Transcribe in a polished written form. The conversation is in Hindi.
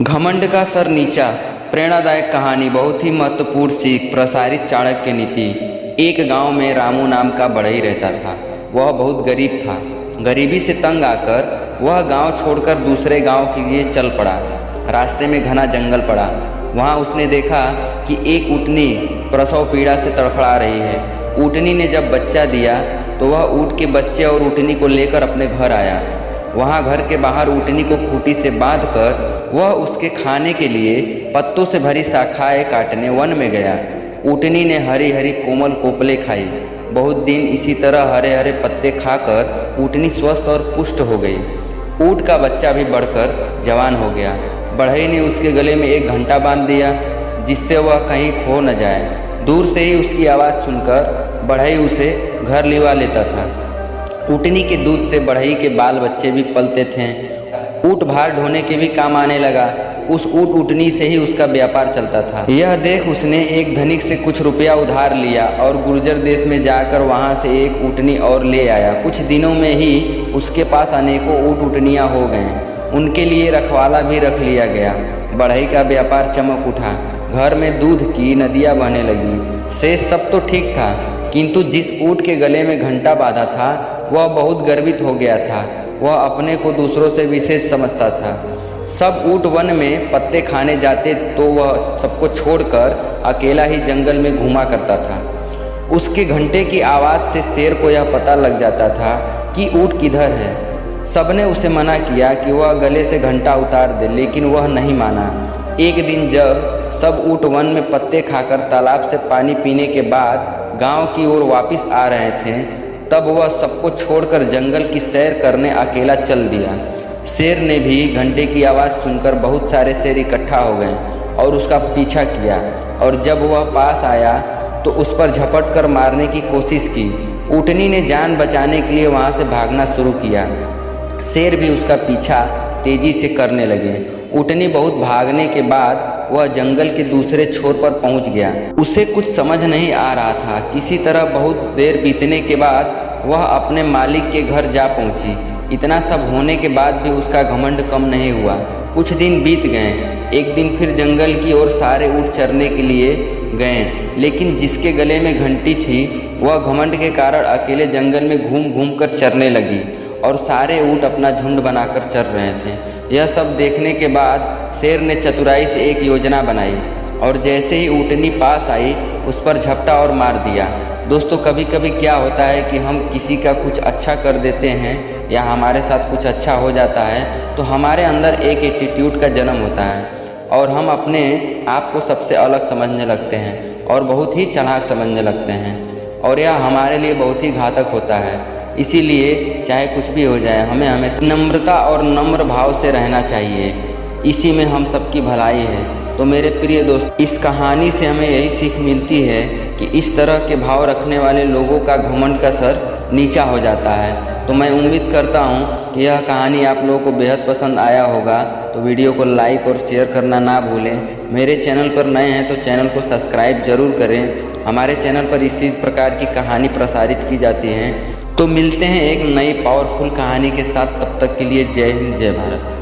घमंड का सर नीचा। प्रेरणादायक कहानी, बहुत ही महत्वपूर्ण सीख प्रसारित चाणक्य नीति। एक गांव में रामू नाम का बढ़ई रहता था। वह बहुत गरीब था। गरीबी से तंग आकर वह गांव छोड़कर दूसरे गांव के लिए चल पड़ा। रास्ते में घना जंगल पड़ा। वहां उसने देखा कि एक ऊँटनी प्रसव पीड़ा से तड़फड़ा रही है। ऊँटनी ने जब बच्चा दिया तो वह ऊँट के बच्चे और ऊँटनी को लेकर अपने घर आया। वहाँ घर के बाहर ऊँटनी को खूंटी से बांधकर वह उसके खाने के लिए पत्तों से भरी शाखाएं काटने वन में गया। ऊँटनी ने हरी हरी कोमल कोपले खाई। बहुत दिन इसी तरह हरे हरे पत्ते खाकर ऊँटनी स्वस्थ और पुष्ट हो गई। ऊँट का बच्चा भी बढ़कर जवान हो गया। बढ़ई ने उसके गले में एक घंटा बांध दिया जिससे वह कहीं खो न जाए। दूर से ही उसकी आवाज़ सुनकर बढ़ई उसे घर लिवा लेता था। ऊँटनी के दूध से बढ़ई के बाल बच्चे भी पलते थे। ऊँट भार ढोने के भी काम आने लगा। उस ऊँटनी से ही उसका व्यापार चलता था। यह देख उसने एक धनिक से कुछ रुपया उधार लिया और गुर्जर देश में जाकर वहां से एक ऊँटनी और ले आया। कुछ दिनों में ही उसके पास अनेकों ऊँट ऊँटनियाँ हो गए। उनके लिए रखवाला भी रख लिया गया। बढ़ई का व्यापार चमक उठा। घर में दूध की नदियाँ बहने लगी। शेष सब तो ठीक था, किंतु जिस ऊँट के गले में घंटा बांधा था वह बहुत गर्वित हो गया था। वह अपने को दूसरों से विशेष समझता था। सब ऊँट वन में पत्ते खाने जाते तो वह सबको छोड़कर अकेला ही जंगल में घूमा करता था। उसके घंटे की आवाज़ से शेर को यह पता लग जाता था कि ऊँट किधर है। सबने उसे मना किया कि वह गले से घंटा उतार दे, लेकिन वह नहीं माना। एक दिन जब सब ऊँट वन में पत्ते खाकर तालाब से पानी पीने के बाद गांव की ओर वापस आ रहे थे, तब वह सबको छोड़कर जंगल की सैर करने अकेला चल दिया। शेर ने भी घंटे की आवाज़ सुनकर बहुत सारे शेर इकट्ठा हो गए और उसका पीछा किया, और जब वह पास आया तो उस पर झपट कर मारने की कोशिश की। ऊँटनी ने जान बचाने के लिए वहाँ से भागना शुरू किया। शेर भी उसका पीछा तेजी से करने लगे। ऊँटनी बहुत भागने के बाद वह जंगल के दूसरे छोर पर पहुंच गया। उसे कुछ समझ नहीं आ रहा था। किसी तरह बहुत देर बीतने के बाद वह अपने मालिक के घर जा पहुंची। इतना सब होने के बाद भी उसका घमंड कम नहीं हुआ। कुछ दिन बीत गए। एक दिन फिर जंगल की ओर सारे ऊँट चरने के लिए गए, लेकिन जिसके गले में घंटी थी वह घमंड के कारण अकेले जंगल में घूम घूम कर चरने लगी और सारे ऊँट अपना झुंड बनाकर चर रहे थे। यह सब देखने के बाद शेर ने चतुराई से एक योजना बनाई और जैसे ही ऊँटनी पास आई उस पर झपटा और मार दिया। दोस्तों, कभी कभी क्या होता है कि हम किसी का कुछ अच्छा कर देते हैं या हमारे साथ कुछ अच्छा हो जाता है तो हमारे अंदर एक एटीट्यूड का जन्म होता है और हम अपने आप को सबसे अलग समझने लगते हैं और बहुत ही चालाक समझने लगते हैं, और यह हमारे लिए बहुत ही घातक होता है। इसीलिए चाहे कुछ भी हो जाए हमें हमेशा नम्रता और नम्र भाव से रहना चाहिए। इसी में हम सबकी भलाई है। तो मेरे प्रिय दोस्त, इस कहानी से हमें यही सीख मिलती है कि इस तरह के भाव रखने वाले लोगों का घमंड का सर नीचा हो जाता है। तो मैं उम्मीद करता हूँ कि यह कहानी आप लोगों को बेहद पसंद आया होगा। तो वीडियो को लाइक और शेयर करना ना भूलें। मेरे चैनल पर नए हैं तो चैनल को सब्सक्राइब जरूर करें। हमारे चैनल पर इसी प्रकार की कहानी प्रसारित की जाती है। तो मिलते हैं एक नई पावरफुल कहानी के साथ। तब तक के लिए जय हिंद, जय भारत।